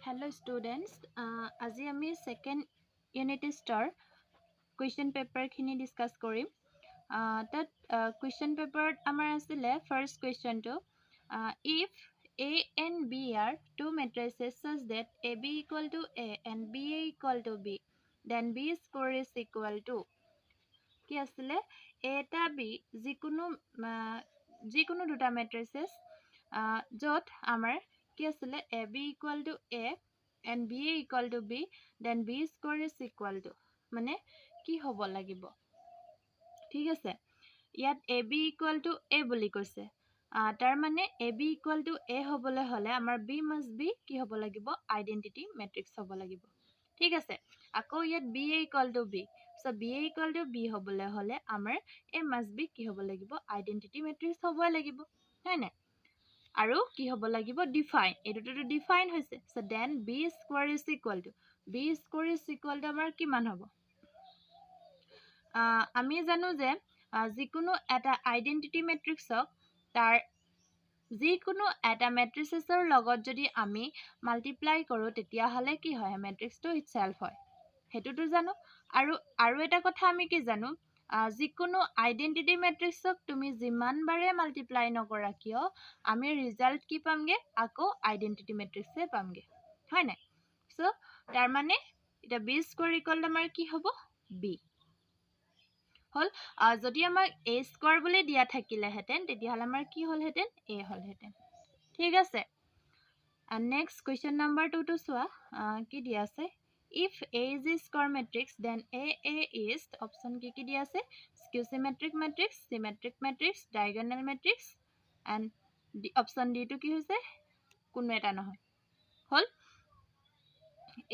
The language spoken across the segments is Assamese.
Hello students, আজি আমি second unit star question paper খিনি discuss কৰিম। তাত question paper আমাৰ আছিলে first question to if A and B are two matrices such that AB equal to A and BA equal to B, then B square is equal to কি আছিলে A eta B যিকোনো দুটা matrices য'ত আমাৰ কি আছিলে AB equal to A and BA equal to B, then B square is equal to মানে কি হ'ব লাগিব ঠিক আছে ইয়াত AB equal to A বুলি কৈছে তাৰ মানে AB equal to A হ'বলৈ হ'লে আমাৰ B must be কি হ'ব লাগিব আইডেন্টিটি মেট্ৰিক্স হ'ব লাগিব ঠিক আছে আকৌ ইয়াত BA equal to B, so BA equal to B হ'বলৈ হ'লে আমাৰ A must be কি হ'ব লাগিব আইডেন্টিটি মেট্ৰিক্স হ'ব লাগিব হয় নাই আৰু কি হ'ব লাগিব ডিফাইন এটোটো ডিফাইন হৈছে so then b square is equal to আমাৰ কিমান হ'ব আমি জানো যে যিকোনো এটা আইডেন্টিটি মেট্ৰিক্সক তাৰ যিকোনো এটা মেট্ৰিক্সৰ লগত যদি আমি মাল্টিপ্লাই কৰো তেতিয়া হলে কি হয় মেট্ৰিক্সটো ইটসেলফ হয় হেতুটো জানো আৰু এটা কথা আমি কি জানো যিকোনো আইডেন্টিটি মেট্ৰিক্সক তুমি যিমান বাৰে মাল্টিপ্লাই নকৰা কিয় আমি ৰিজাল্ট কি পামগে আকৌ আইডেন্টিটি মেট্ৰিক্সে পামগে হয় নাই সো তাৰ মানে এটা b স্কয়াৰ ইকুয়াল আমাৰ কি হ'ব b হল যদি আমাক a স্কয়াৰ বুলি দিয়া থাকিলে হেতেন তেতিয়া হল আমাৰ কি হল হেতেন a হল হেতেন ঠিক আছে and next question number 2 to সোয়া কি দিয়া আছে if A is a square matrix then A is option কি দিয়া আছে skew symmetric matrix, symmetric matrix, diagonal matrix and the option D to কি হৈছে কোনো এটা নহয় হল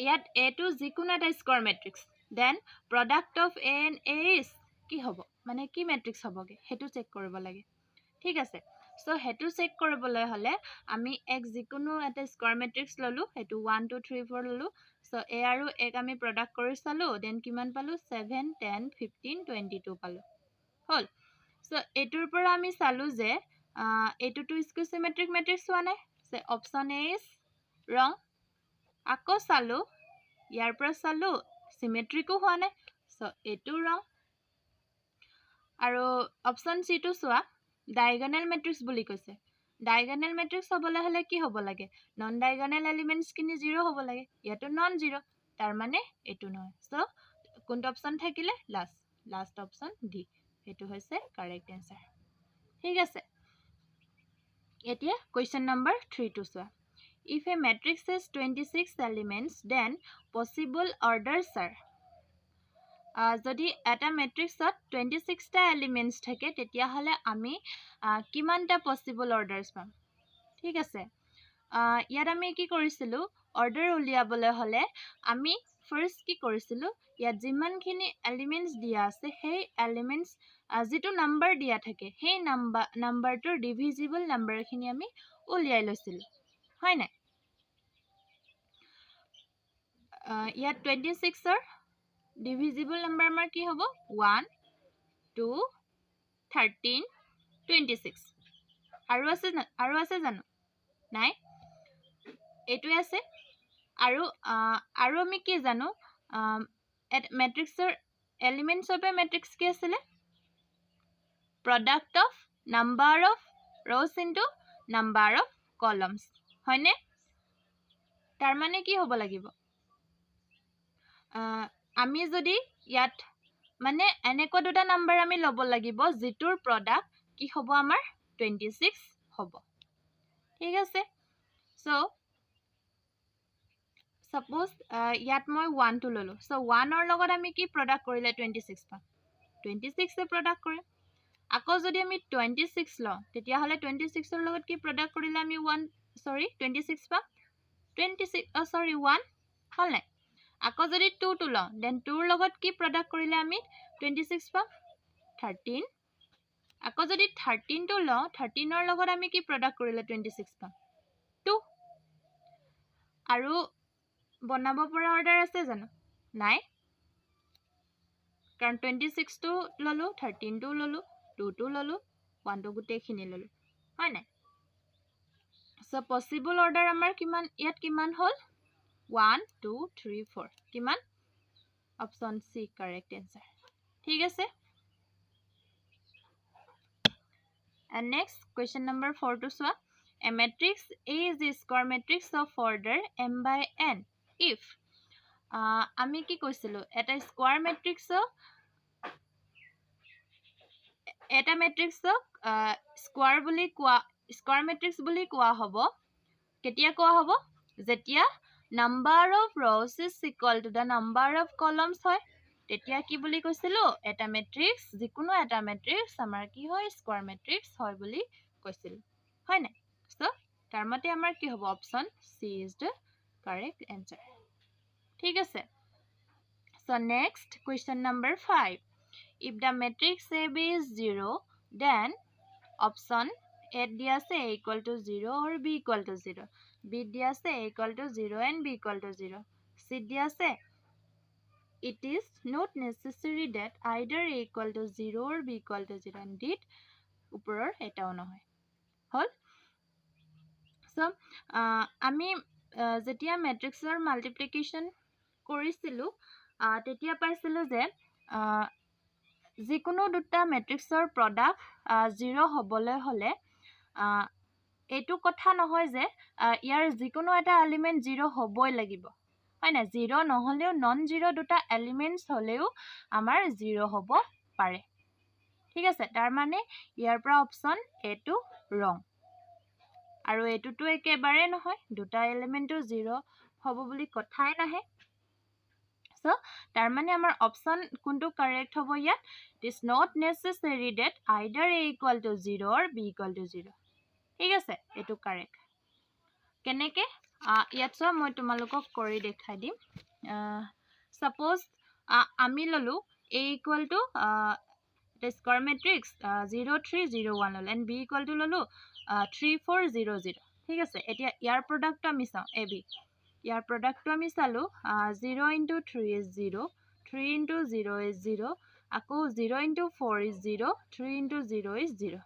ইয়াত A to যিকোনো এটা square matrix then product of A and A is কি হ'ব মানে কি matrix হ'বগে হেতু চেক কৰিব লাগে ঠিক আছে সো হেতু চেক কৰিবলৈ হলে আমি এক যিকোনো এটা স্কয়াৰ মেট্ৰিক্স ললো হেতু 1 2 3 4 ললো সো a আৰু a আমি প্ৰডাক্ট কৰি চালো দেন কিমান পালো 7 10 15 22 পালো হল সো এটোৰ পৰা আমি চালো যে এটোটো স্কিউ সিমেট্ৰিক মেট্ৰিক্স হোৱা নাই সো অপচন a ইজ ৰং আকৌ চালো ইয়াৰ পৰা চালো সিমেট্ৰিকো হোৱা নাই সো এটো ৰং আৰু অপচন c টো চোৱা diagonal matrix বুলি কৈছে diagonal matrix হ'বলৈ হলে কি হ'ব লাগে non diagonal elements কিনি 0 হ'ব লাগে ইয়াটো non zero তাৰ মানে এটো নহয় সো কোনটো অপচন থাকিলে লাষ্ট অপচন ডি এটো হৈছে কারেক্ট आंसर ঠিক আছে এতিয়া question number 3 to show if a matrix has 26 elements then possible orders are যদি এটা মেট্ৰিক্সত 26 টা এলিমেন্টস থাকে তেতিয়া হলে আমি কিমানটা পসিবল অৰ্ডাৰস পাম ঠিক আছে ইয়াত আমি কি কৰিছিলো অৰ্ডাৰ উলিয়াবলৈ হলে আমি ফাৰ্স্ট কি কৰিছিলো ইয়াত যিমানখিনি এলিমেন্টস দিয়া আছে সেই এলিমেন্টস যেটো নাম্বাৰ দিয়া থাকে সেই নাম্বাৰটোৰ ডিভিজিবল নাম্বাৰখিনি আমি উলিয়াই লৈছিলো হয় নাই ইয়াত 26 ৰ divisible number আমাৰ কি হ'ব 1 2 13 26 আৰু আছে জানো নাই এটোই আছে আৰু আমি কি জানো মেট্ৰিক্সৰ এলিমেন্টস অফ এ মেট্ৰিক্স কি আছিল product of number of rows into number of columns হয়নে তাৰ মানে কি হ'ব লাগিব আমি যদি ইয়াত মানে এনেকুৱা দুটা নাম্বাৰ আমি লব লাগিব যেটোৰ প্ৰডাক্ট কি হ'ব আমাৰ 26 হ'ব ঠিক আছে সো সাপোজ ইয়াত মই 1 টো ললো সো 1 ৰ লগত আমি কি প্ৰডাক্ট কৰিলে 26 পাম 26 এ প্ৰডাক্ট কৰিম আকৌ যদি আমি 26 লওঁ তেতিয়া হলে 26 ৰ লগত কি প্ৰডাক্ট কৰিলে আমি 26 পাম 1 হল নাই আকৌ যদি 2 টো লওঁ দেন 2 ৰ লগত কি প্ৰডাক্ট কৰিলে আমি 26 পাম 13 আকৌ যদি 13 টো লওঁ 13 ৰ লগত আমি কি প্ৰডাক্ট কৰিলে 26 পাম 2 আৰু বনাব পৰা অৰ্ডাৰ আছে জানো নাই কাৰণ 26 টো ললো 13 টো ললো 2 টো ললো 1 টো গুটেখিনি ললো হয় নাই সো পসিবল অৰ্ডাৰ আমাৰ কিমান ইয়াত কিমান হল 1 2 3 4 কিমান অপশন সি কারেক্ট आंसर ঠিক আছে and next question number 4 to soa a matrix A is the square matrix of order m by n if আমি কি কৈছিলো এটা স্কয়াৰ মেট্ৰিক্সক স্কয়াৰ মেট্ৰিক্স বুলি কোৱা হ'ব কেতিয়া কোৱা হ'ব যেতিয়া number of rows is equal to the number of columns হয় তেতিয়া কি বুলি কৈছিলো এটা মেট্ৰিক্স যিকোনো এটা মেট্ৰিক্স আমাৰ কি হয় স্কয়াৰ মেট্ৰিক্স হয় বুলি কৈছিল হয় না সো তাৰ মতে আমাৰ কি হ'ব option C is the correct answer ঠিক আছে so next question number 5 if the matrix AB is 0 then option A দিয়া আছে A equal to 0 or B equal to 0 B দিয়া আছে A equal to 0 and B equal to 0 C দিয়া আছে it is not necessary that either A equal to 0 or B equal to 0 and D ওপৰৰ এটাও নহয় হল so আমি যেতিয়া মেট্ৰিক্সৰ মাল্টিপ্লিকেশন কৰিছিলো তেতিয়া পাইছিলো যে যিকোনো দুটা মেট্ৰিক্সৰ প্ৰডাক্ট 0 হ'বলৈ হলে এটো কথা নহয় যে ইয়াৰ যিকোনো এটা এলিমেন্ট 0 হ'বই লাগিব হয় না 0 নহলেও নন 0 দুটা এলিমেন্টস হলেও আমাৰ 0 হ'ব পাৰে ঠিক আছে তাৰ মানে ইয়াৰ পৰা অপচন এ টো ৰং আৰু এটোটো একেবাৰে নহয় দুটা এলিমেন্টও 0 হ'ব বুলি কথাই নাহে so তাৰ মানে আমাৰ অপচন কোনটো কারেক্ট হ'ব ইয়াত it is not necessary that either A equal to 0 or B equal to 0 ঠিক আছে এটো কারেক্ট কেনেকে ইয়াত সব মই তোমালোকক কৰি দেখাই দিম suppose আমি ললো A equal to the square matrix 0 3 0 1 ললো and B equal to ললো 3 4 0 0 ঠিক আছে এতিয়া ইয়াৰ প্ৰডাক্টটো আমি চাও AB ইয়াৰ প্ৰডাক্টটো আমি চালো 0 into 3 is 0 3 into 0 is 0 আকৌ 0 into 4 is 0 3 into 0 is 0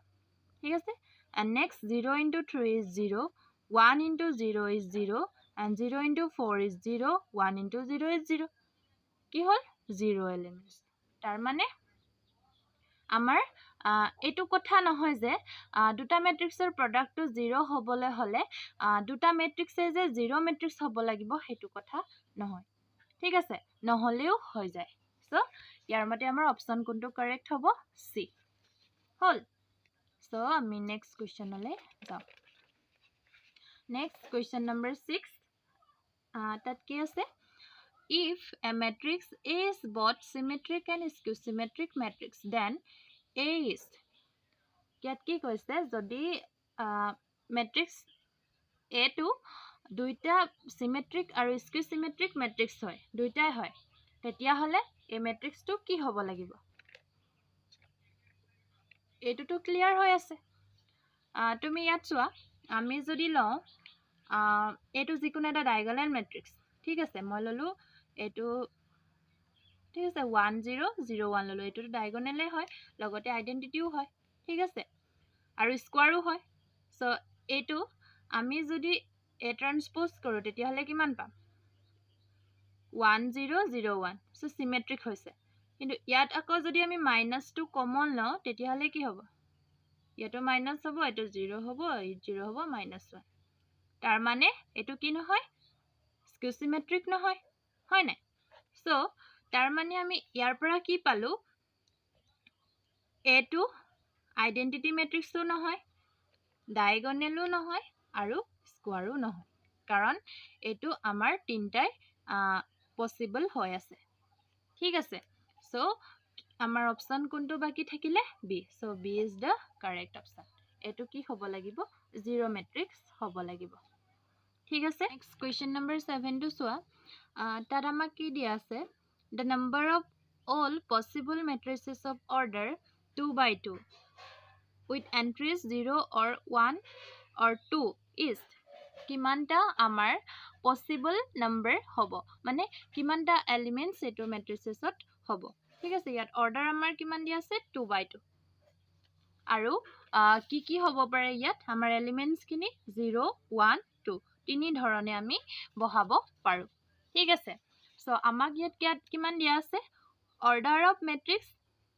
ঠিক আছে and next 0 into 3 is 0 1 into 0 is 0 and 0 into 4 is 0 1 into 0 is 0 কি হল 0 এলিমেন্টস তাৰ মানে আমাৰ এটো কথা নহয় যে দুটা মেট্ৰিক্সৰ প্ৰডাক্টটো 0 হ'বলৈ হলে দুটা মেট্ৰিক্সে যে 0 মেট্ৰিক্স হ'ব লাগিব হেতু কথা নহয় ঠিক আছে নহলেও হৈ যায় সো ইয়াৰ মতে আমাৰ অপচন কোনটো কাৰেক্ট হ'ব সি হল সো আমি নেক্সট কোৱেশ্চনলে যাও নেক্সট কোৱেশ্চন নম্বৰ 6 তাত কি আছে if a matrix A is both symmetric and skew symmetric matrix then A is ইয়াত কি কৈছে যদি matrix A টো দুইটা symmetric আৰু skew symmetric matrix হয় দুইটাই হয় তেতিয়া হলে এই matrix টো কি হ'ব লাগিব এটোটো ক্লিয়াৰ হৈ আছে তুমি ইয়াত চোৱা আমি যদি লও এটো যিকোনো এটা ডায়াগোনাল matrix ঠিক আছে মই ললো এটো ঠিক আছে 1 0 0 1 ললো এটো ডায়াগোনালে হয় লগতে আইডেন্টিটিও হয় ঠিক আছে আৰু স্কয়াৰও হয় সো এটো আমি যদি এ ট্ৰান্সপোজ কৰো তেতিয়া হলে কিমান পাম 1 0 0 1 সো সিমেট্ৰিক হৈছে কিন্তু ইয়াত আকৌ যদি আমি -2 কমন লও তেতিয়া হলে কি হ'ব ইয়াটো মাইনাস হ'ব এটো 0 হ'ব 0 হ'ব -1 তাৰ মানে এটো কি নহয় স্কিউ সিমেট্ৰিক নহয় হয় না সো তাৰ মানে আমি ইয়াৰ পৰা কি পালো এটো আইডেন্টিটি মেট্ৰিক্সও নহয় ডায়াগোনালও নহয় আৰু স্কয়াৰও নহয় কাৰণ এটো আমাৰ তিনটাই পসিবল হৈ আছে ঠিক আছে সো আমাৰ অপচন কোনটো বাকি থাকিলে B so B is the correct option এটো কি হ'ব লাগিব 0 মেট্ৰিক্স হ'ব লাগিব ঠিক আছে নেক্সট কোৱেশ্চন নম্বৰ 7 টো সোৱা তাত আমাক কি দিয়া আছে the number of all possible matrices of order 2 by 2 with entries 0 or 1 or 2 is কিমানটা আমাৰ possible number হ'ব মানে কিমানটা elements এটো matricesত হ'ব ঠিক আছে ইয়াত order আমাৰ কিমান দিয়া আছে 2 by 2 আৰু কি কি হ'ব পাৰে ইয়াত আমাৰ elements কিনি 0 1 2 তিনি ধৰণে আমি বহাব পাৰো ঠিক আছে সো আমাক ইয়াত কিমান দিয়া আছে অৰ্ডাৰ অফ মেট্ৰিক্স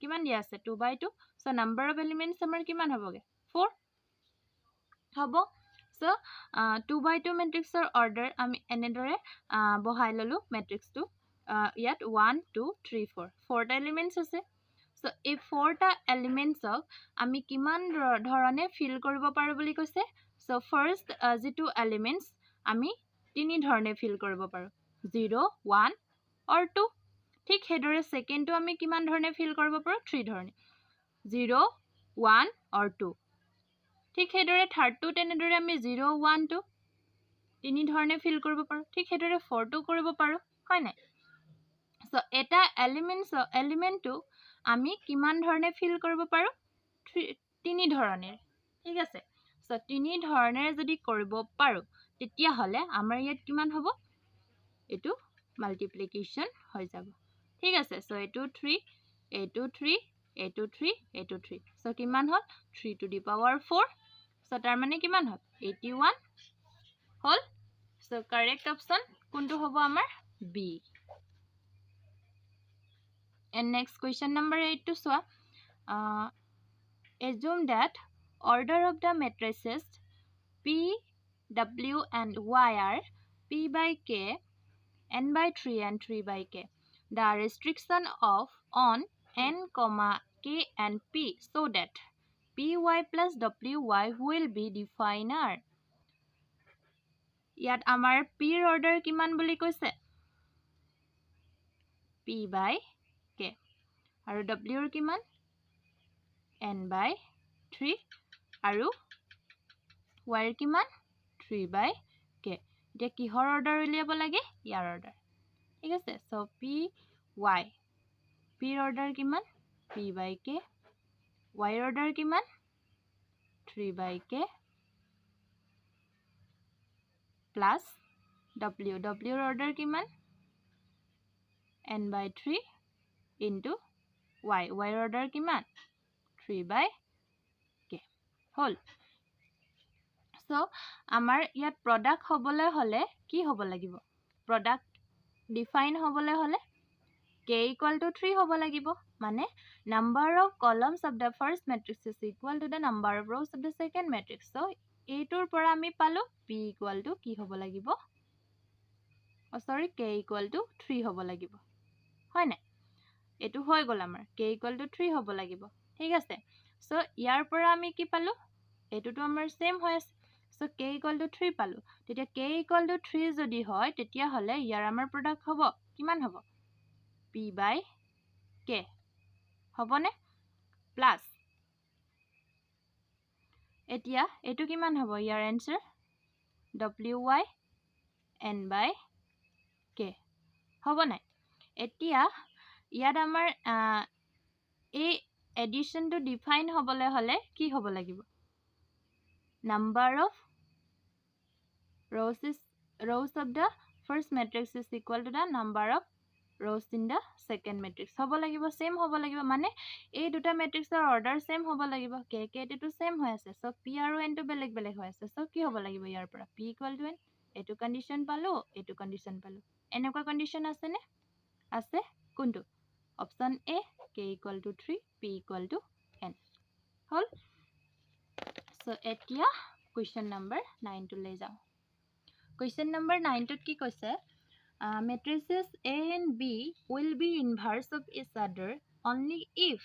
কিমান দিয়া আছে 2 by 2 so number of elements আমাৰ কিমান হ'বগে 4 হ'ব সো 2 by 2 মেট্ৰিক্সৰ অৰ্ডাৰ আমি এনেদৰে বহাই ললো মেট্ৰিক্সটো ইয়াত 1 2 3 4 4টা এলিমেন্টস আছে সো এই 4টা এলিমেন্টসক আমি কিমান ধৰণে ফিল কৰিব পাৰো বুলি কৈছে সো ফাৰ্স্ট যেটো এলিমেন্টস আমি তিনি ধৰণে ফিল কৰিব পাৰো 0 1 or 2 ঠিক হেদৰে সেকেন্ডটো আমি কিমান ধৰণে ফিল কৰিব পাৰো 3 ধৰণে 0 1 or 2 ঠিক হেদৰে থাৰ্ডটো তেনেদৰে আমি 0 1 2 তিনি ধৰণে ফিল কৰিব পাৰো ঠিক হেদৰে 4টো কৰিব পাৰো হয় নাই সো এটা এলিমেন্টটো আমি কিমান ধৰণে ফিল কৰিব পাৰো তিনি ধৰণে ঠিক আছে সো তিনি ধৰণে যদি কৰিব পাৰো তেতিয়া হলে আমাৰ ইয়াত কিমান হ'ব এটো মাল্টিপ্লিকেশন হৈ যাব ঠিক আছে সো এটো 3 এটো 3 এটো 3 এটো 3 সো কিমান হল 3 to the power 4 সো তাৰ মানে কিমান হল 81 হল সো কাৰেক্ট অপশন কোনটো হ'ব আমাৰ B And next question number 8 to so assume that order of the matrices P, W and Y are P by K, N by 3 and 3 by K. The restriction of on N, K and P so that PY plus WY will be defined are. Yat amar P order kiman boli koise? P by K. আৰু W কিমান N by 3 আৰু Y কিমান 3 by K এতিয়া কিহৰ অৰ্ডাৰ উলিয়াব লাগে ইয়াৰ অৰ্ডাৰ ঠিক আছে so P Y P order কিমান P by K Y order কিমান 3 by K plus W W order কিমান N by 3 into Y order কিমান 3 by K হল সো আমাৰ ইয়াত প্ৰডাক্ট হবলে হলে কি হ'ব লাগিব প্ৰডাক্ট ডিফাইন হবলে হলে K equal to 3 হ'ব লাগিব মানে number of columns of the first matrix is equal to the number of rows of the second matrix so এইটোৰ পৰা আমি পালো P equal to কি হ'ব লাগিব K equal to 3 হ'ব লাগিব হয় নাই এটো হৈ গল আমাৰ K equal to 3 হ'ব লাগিব ঠিক আছে সো ইয়াৰ পৰা আমি কি পালো এটোটো আমাৰ সেম হৈ আছে সো K equal to 3 পালো তেতিয়া K equal to 3 যদি হয় তেতিয়া হলে ইয়াৰ আমাৰ প্ৰডাক্ট হ'ব কিমান হ'ব P by K হ'বনে প্লাস এতিয়া এটো কিমান হ'ব ইয়াৰ answer WY N by K হ'ব নাই এতিয়া ইয়াত আমাৰ এই এডিশনটো ডিফাইন হ'বলে হলে কি হ'ব লাগিব number of rows of the first matrix is equal to the number of rows in the second matrix হ'ব লাগিব সেম হ'ব লাগিব মানে এই দুটা ম্যাট্ৰিক্সৰ অৰ্ডাৰ সেম হ'ব লাগিব K টো সেম হৈ আছে সো P আৰু N টো বেলেগ বেলেগ হৈ আছে সো কি হ'ব লাগিব ইয়াৰ পৰা P equal to N এটো কন্ডিশন পালো এটো কন্ডিশন পালো এনেকুৱা কন্ডিশন আছে নে আছে কোনটো option A K equal to 3 P equal to N hall so এতিয়া question number 9 to লৈ যাও question number 9 ত কি কৈছে matrices A and B will be inverse of each other only if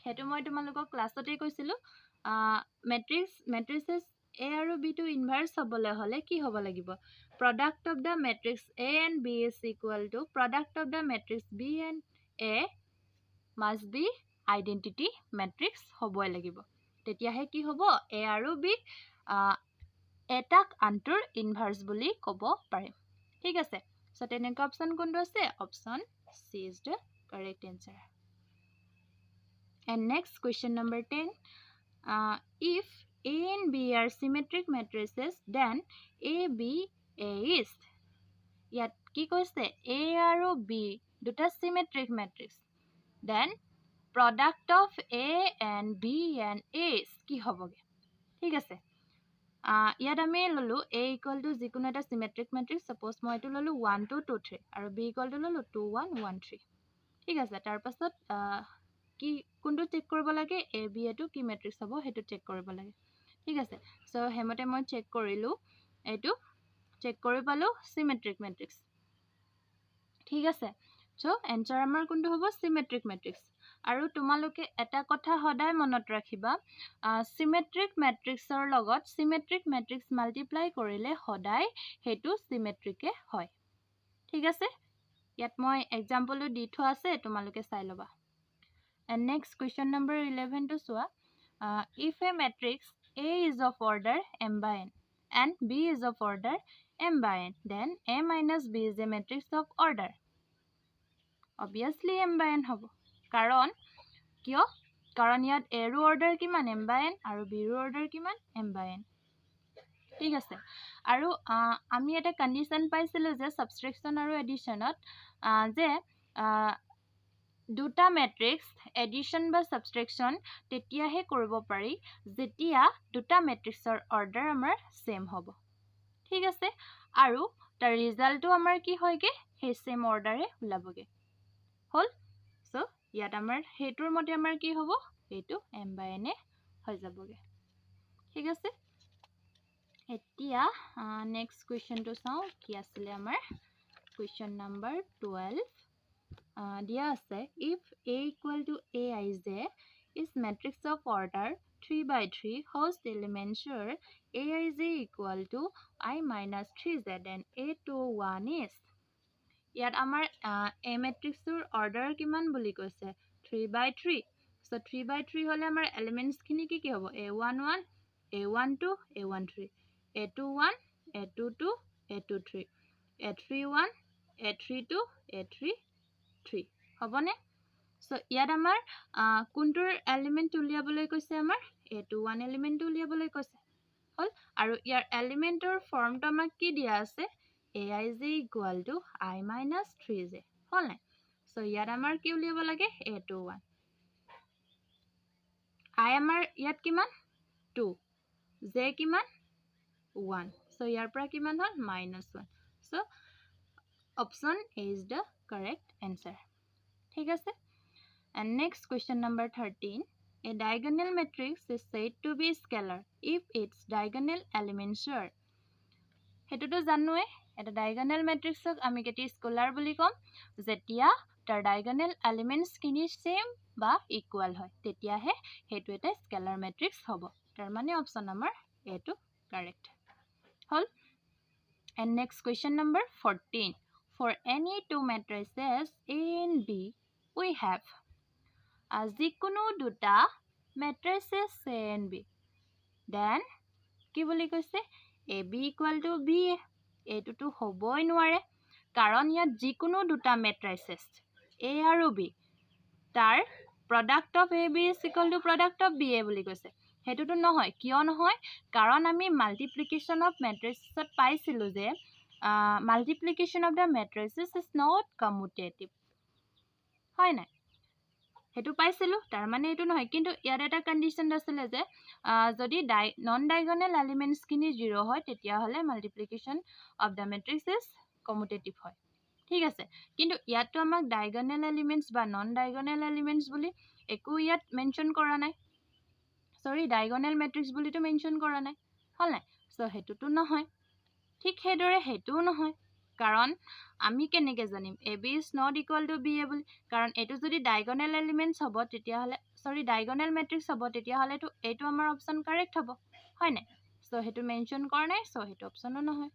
হেতু মই তোমালোকক ক্লাছতে কৈছিলো matrices A আৰু B to inverse হ'বলে হলে কি হ'ব লাগিব product of the matrix A and B is equal to product of the matrix B and A must be identity matrix হ'বই লাগিব তেতিয়াহে কি হ'ব A আৰু B এটাক আনটোৰ ইনভাৰ্স বুলি ক'ব পাৰিম ঠিক আছে সো তেনেকুৱা অপশন কোনটো আছে option C is the correct answer and next question number 10 if A and B are symmetric matrices then AB A is ইয়াত কি কৈছে A আৰু B দুটা symmetric matrix then product of A and B and A কি হ'বগে ঠিক আছে ইয়াত আমি ললো A equal to যিকোনো এটা symmetric matrix suppose মই এটো ললো 1 2 2 3 আৰু B equal to ললো 2 1 1 3 ঠিক আছে তাৰ পাছত কি কোনটো চেক কৰিব লাগে A B এটো কি matrix হ'ব হেতু চেক কৰিব লাগে ঠিক আছে সো হেমতে মই চেক কৰিলো এটো চেক কৰি পালো symmetric matrix ঠিক আছে সো এনসাৰ আমাৰ কোনটো হ'ব symmetric matrix আৰু তোমালোকে এটা কথা সদায় মনত ৰাখিবা symmetric matrixৰ লগত symmetric matrix multiply কৰিলে সদায় হেতু symmetric হয় ঠিক আছে ইয়াত মই এক্সাম্পল দি থোৱা আছে তোমালোকে চাই লবা and next question number 11 to soa if a matrix A is of order m by n and B is of order m by n then A minus B is a matrix of order obviously m by n hobo karon কিয় কারণ ইয়াত A ৰ অৰ্ডাৰ কিমান m by n আৰু B ৰ অৰ্ডাৰ কিমান m by n ঠিক আছে আৰু আমি এটা কন্ডিশন পাইছিলো যে সাবট্ৰেকশন আৰু এডিশনত যে দুটা ম্যাট্ৰিক্স এডিশন বা সাবট্ৰেকশন তেতিয়াহে কৰিব পাৰি যেতিয়া দুটা ম্যাট্ৰিক্সৰ অৰ্ডাৰ আমাৰ সেম হ'ব ঠিক আছে আৰু তাৰ ৰিজাল্টটো আমাৰ কি হয়গে সেই সেম অৰ্ডাৰে ওলাবগে হল সো ইয়াত আমাৰ হেতুৰ মতে আমাৰ কি হ'ব হেতু m by n হৈ যাবগে ঠিক আছে এতিয়া নেক্সট কোৱেশ্চনটো চাও কি আছিল আমাৰ কোৱেশ্চন নম্বৰ 12 দিয়া আছে if A equal to Aij is matrix of order 3 by 3 whose elements are Aij equal to I minus 3z and A21 is ইয়াত আমাৰ A matrixৰ order কিমান বুলি কৈছে 3 by 3 so 3 by 3 হলে আমাৰ elements খিনি কি হ'ব A11 A12 A13 A21 A22 A23 A31 A32 A33 হবনে সো ইয়াত আমাৰ কোনটোৰ এলিমেন্ট উলিয়াবলৈ কৈছে আমাৰ A21 এলিমেন্ট উলিয়াবলৈ কৈছে হল আৰু ইয়াৰ এলিমেন্টৰ ফৰ্মটো আমাক কি দিয়া আছে Aij equal to I minus 3j হল নাই সো ইয়াত আমাৰ কি উলিয়াব লাগে A21 I আমাৰ ইয়াত কিমান 2 j কিমান 1 so ইয়াৰ পৰা কিমান হল -1 so option A is the correct answer ঠিক আছে and next question number 13 a diagonal matrix is said to be scalar if its diagonal elements are হেতুটো জানোৱে এটা diagonal matrixক আমি কেতি স্কেলাৰ বুলি কম যেতিয়া তাৰ diagonal elements কিনি same বা equal হয় তেতিয়াহে হেতু এটা scalar matrix হ'ব তাৰ মানে option আমাৰ A টো correct hall and next question number 14 for any two matrices A and B we have যিকোনো দুটা matrices A and B then কি বুলি কৈছে AB equal to BA এটোটো হ'বই নোৱাৰে কাৰণ ইয়াত যিকোনো দুটা matrices A আৰু B তাৰ product of AB is equal to product of BA বুলি কৈছে হেতুটো নহয় কিয় নহয় কাৰণ আমি multiplication of matrices পাইছিলো যে multiplication of the matrices is not commutative হয় না হেতু পাইছিলো তাৰ মানে এটো নহয় কিন্তু ইয়াত এটা কন্ডিশন আছিল যে যদি নন ডায়াগোনাল এলিমেন্টস কিনি 0 হয় তেতিয়া হলে multiplication of the matrix is commutative হয় ঠিক আছে কিন্তু ইয়াতো আমাক ডায়াগোনাল এলিমেন্টস বা নন ডায়াগোনাল এলিমেন্টস বুলি একো ইয়াত মেনশন কৰা নাই সৰি ডায়াগোনাল ম্যাট্ৰিক্স বুলি তো মেনশন কৰা নাই হল নাই সো হেতুটো নহয় ঠিক হেদৰে হেতু নহয় কাৰণ আমি কেনেকে জানিম AB is not equal to BA বুলি কাৰণ এটো যদি diagonal elements হ'ব তেতিয়া হলে সৰি diagonal matrix হ'ব তেতিয়া হলে তো এটো আমাৰ অপচন কাৰেক্ট হ'ব হয় নাই সো হেতু মেনশন কৰা নাই সো হেতু অপচনো নহয়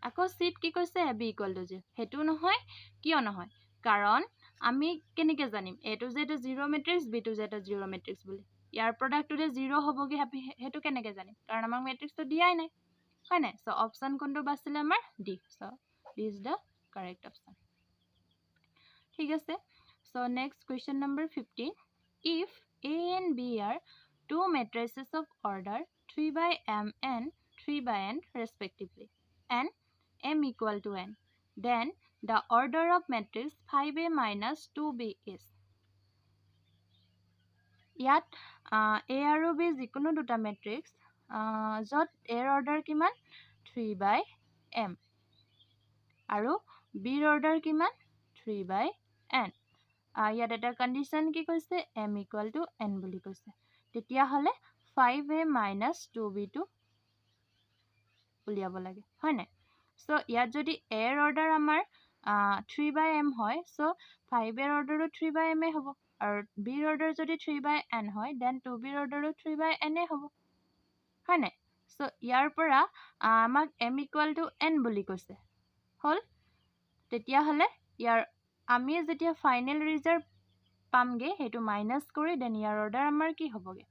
আকৌ সিট কি কৈছে AB equal to 0 হেতু নহয় কিয় নহয় কাৰণ আমি কেনেকে জানিম এটো যে এটা 0 matrix B to যে এটা 0 matrix বুলি ইয়াৰ প্ৰডাক্টটো যে 0 হ'বগে হেতু কেনেকে জানিম কাৰণ আমাক matrixটো দিয়াই নাই হয় নাই সো অপচন কোনটো বাছিলে আমাৰ D so this is the correct option ঠিক আছে so next question number 15 if A and B are two matrices of order 3 by m and 3 by n respectively and m equal to n then the order of matrix 5a minus 2b is ইয়াত A আৰু B যিকোনো দুটা matrix য'ত এৰ অৰ্ডাৰ কিমান 3/m আৰু বিৰ অৰ্ডাৰ কিমান 3/n ইয়াত এটা কণ্ডিশ্যন কি কৈছে m = n বুলি কৈছে তেতিয়াহ'লে 5a - 2b টো উলিয়াব লাগে হয় নাই সো ইয়াত যদি এৰ অৰ্ডাৰ আমাৰ 3/m হয় সো 5 এৰ অৰ্ডাৰো 3/m হ'ব আৰু বিৰ অৰ্ডাৰ যদি 3/n হয় দেন 2bৰ অৰ্ডাৰো 3/n হ'ব হয় নাই সো ইয়াৰ পৰা আমাক m = n বুলি কৈছে হল তেতিয়াহ'লে ইয়াৰ আমি যেতিয়া ফাইনেল ৰিজাল্ট পামগে হেতু মাইনাস কৰি দেন ইয়াৰ অৰ্ডাৰ আমাৰ কি হ'বগে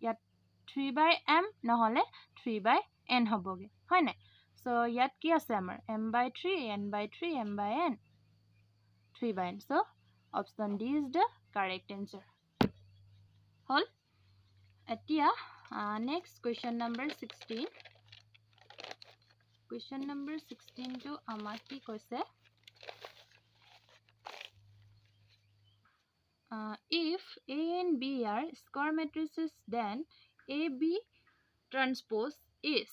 ইয়াত 3/m নহলে 3/n হ'বগে হয় নাই সো ইয়াত কি আছে আমাৰ m/3 n/3 m/n 3/n so option D is the correct answer হল এতিয়া next question number 16 question number 16 টো আমাক কি কৈছে if A and B are square matrices then AB transpose is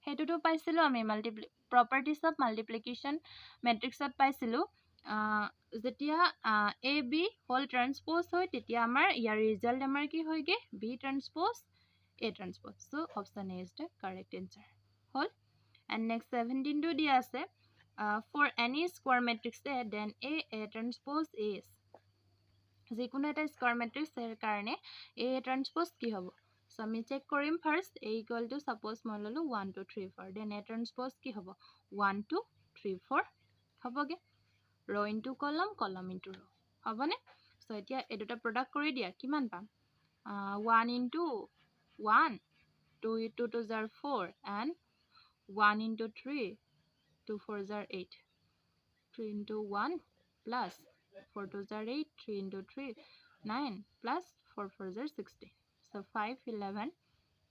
হেতুটো পাইছিলো আমি properties of multiplication matrix ত পাইছিলো যেতিয়া AB whole transpose হয় তেতিয়া আমাৰ ইয়াৰ result আমাৰ কি হয়গে B transpose A transpose so option A is the correct answer hall and next 17 টো দিয়া আছে for any square matrix A then A transpose is যিকোনো এটা স্কয়াৰ ম্যাট্ৰিক্স এৰ কাৰণে A ট্ৰান্সপোজ কি হ'ব সো আমি চেক কৰিম ফার্স্ট A = সাপোজ মই ললো 1 2 3 4 দেন A ট্রান্সপোজ কি হ'ব 1 2 3 4 হ'বগে ৰ ইনটু কলম কলম ইনটু ৰ হ'বনে সো এতিয়া এই দুটা প্ৰডাক্ট কৰি দিয়া কিমান পাম 1 into 1 2 into 2 * 4 and 1 into 3 2 4 * 8 3 into 1 plus 4 2 * 8 3 into 3 9 plus 4 4 * 16 so 5 11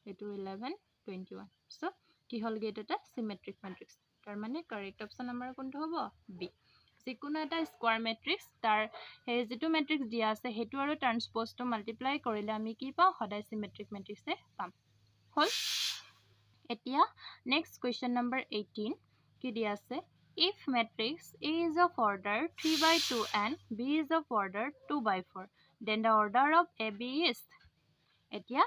into 11 21 so কি হল গেট এটা সিমেট্রিক ম্যাট্রিক্স তার মানে কারেক্ট অপশন আমাৰ কোনটো হ'ব বি যিকোনো এটা স্কয়াৰ ম্যাট্ৰিক্স তাৰ হে যেটো ম্যাট্ৰিক্স দিয়া আছে হেতু আৰু ট্ৰান্সপোজটো মাল্টিপ্লাই কৰিলে আমি কি পাওঁ সদায় সিমেট্ৰিক ম্যাট্ৰিক্সে পাম হল এতিয়া নেক্সট কোৱেশ্চন নম্বৰ 18 কি দিয়া আছে If matrix A is of order 3/2 and B is of order 2/4, then the order of AB is. এতিয়া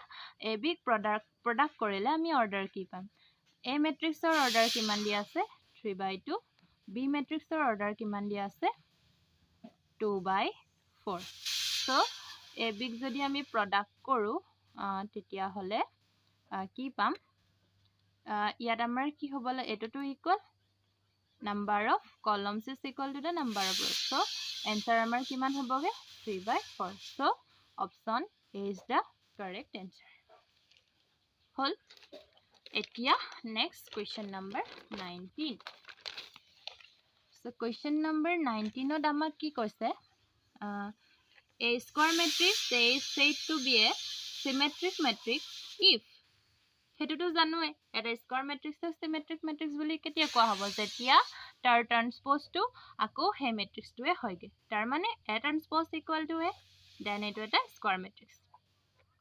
AB product কৰিলে আমি order কি পাম A matrix order কিমান দিয়া আছে 3/2 B matrix order কিমান দিয়া আছে 2/4 so AB যদি আমি product কৰো তেতিয়া হলে কি পাম ইয়াত আমাৰ কি হ'বলে এটোটো equal number of columns is equal to the number of rows. So, answer amar kiman hoboge 3/4. So, option A is the correct answer. Hol. Etia next question number 19. So, question number 19 od amak ki koise a square matrix A is said to be a symmetric matrix if হেতুটো জানোৱে এটা স্কয়াৰ ম্যাট্ৰিক্সক সিমেট্ৰিক ম্যাট্ৰিক্স বুলি কেতিয়া কোৱা হ'ব যেতিয়া তাৰ ট্ৰান্সপোজটো আকৌ হে ম্যাট্ৰিক্সটোৱে হয়গে তাৰ মানে A transpose equal to A then এটো এটা স্কয়াৰ ম্যাট্ৰিক্স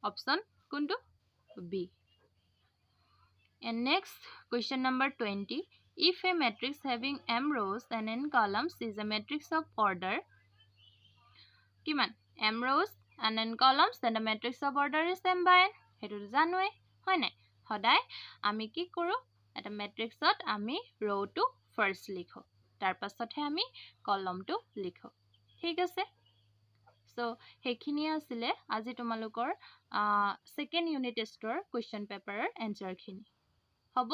অপচন কোনটো B and next question number 20 if a matrix having m rows and n columns is a matrix of order কিমান m rows and n columns then the matrix of order is m/n হেতু জানোৱে হয় নাই সদায় আমি কি কৰো এটা ম্যাট্ৰিক্সত আমি ৰ টো ফাৰ্স্ট লিখো তাৰ পাছতহে আমি কলমটো লিখো ঠিক আছে সো হেখিনি আছিল আজি তোমালোকৰ সেকেন্ড ইউনিট টেষ্টৰ কোৱেশ্চন পেপাৰৰ এনসাৰ খিনি হ'ব